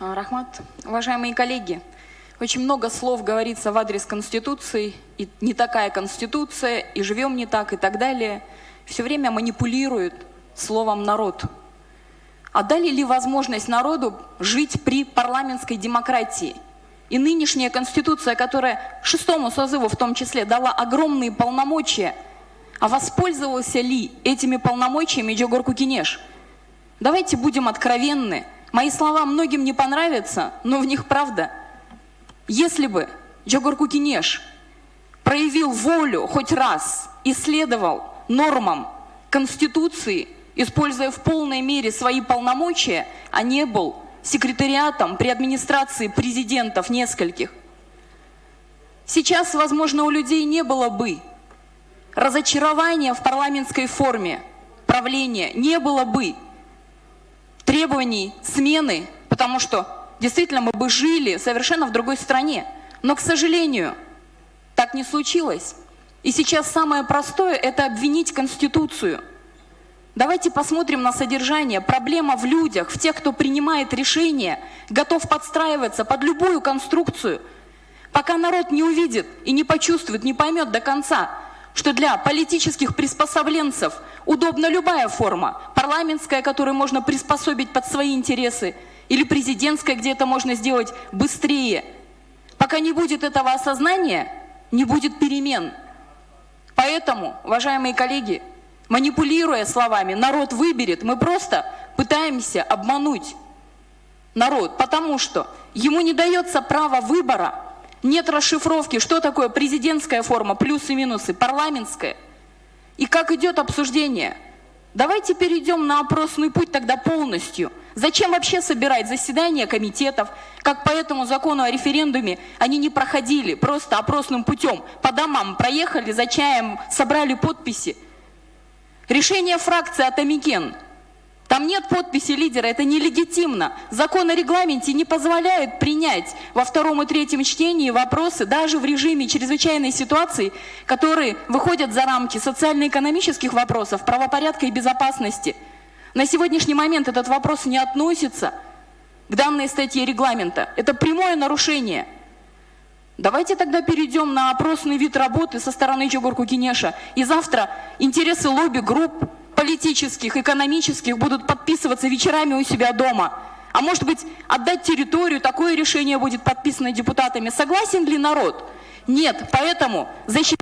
Рахмат. Уважаемые коллеги, очень много слов говорится в адрес Конституции, и не такая Конституция, и живем не так, и так далее. Все время манипулируют словом «народ». А дали ли возможность народу жить при парламентской демократии? И нынешняя Конституция, которая 6-му созыву в том числе дала огромные полномочия, а воспользовался ли этими полномочиями Джогор Кукинеш? Давайте будем откровенны. Мои слова многим не понравятся, но в них правда. Если бы Джогор Кукинеш проявил волю хоть раз и следовал нормам Конституции, используя в полной мере свои полномочия, а не был секретариатом при администрации президентов нескольких, сейчас, возможно, у людей не было бы разочарования в парламентской форме правления, не было бы требований смены, потому что действительно мы бы жили совершенно в другой стране. Но, к сожалению, так не случилось. И сейчас самое простое – это обвинить Конституцию. Давайте посмотрим на содержание. Проблема в людях, в тех, кто принимает решения, готов подстраиваться под любую конструкцию. Пока народ не увидит и не почувствует, не поймет до конца, что для политических приспособленцев удобна любая форма, парламентская, которую можно приспособить под свои интересы, или президентская, где это можно сделать быстрее. Пока не будет этого осознания, не будет перемен. Поэтому, уважаемые коллеги, манипулируя словами «народ выберет», мы просто пытаемся обмануть народ, потому что ему не дается право выбора. Нет расшифровки, что такое президентская форма, плюсы и минусы, парламентская. И как идет обсуждение. Давайте перейдем на опросный путь тогда полностью. Зачем вообще собирать заседания комитетов? Как по этому закону о референдуме они не проходили, просто опросным путем. По домам проехали, за чаем собрали подписи. Решение фракции «Атамикен». Там нет подписи лидера, это нелегитимно. Закон о регламенте не позволяет принять во втором и третьем чтении вопросы даже в режиме чрезвычайной ситуации, которые выходят за рамки социально-экономических вопросов, правопорядка и безопасности. На сегодняшний момент этот вопрос не относится к данной статье регламента. Это прямое нарушение. Давайте тогда перейдем на опросный вид работы со стороны Джогор Кукинеша. И завтра интересы лобби-групп политических, экономических будут подписываться вечерами у себя дома. А может быть, отдать территорию, такое решение будет подписано депутатами. Согласен ли народ? Нет, поэтому защитить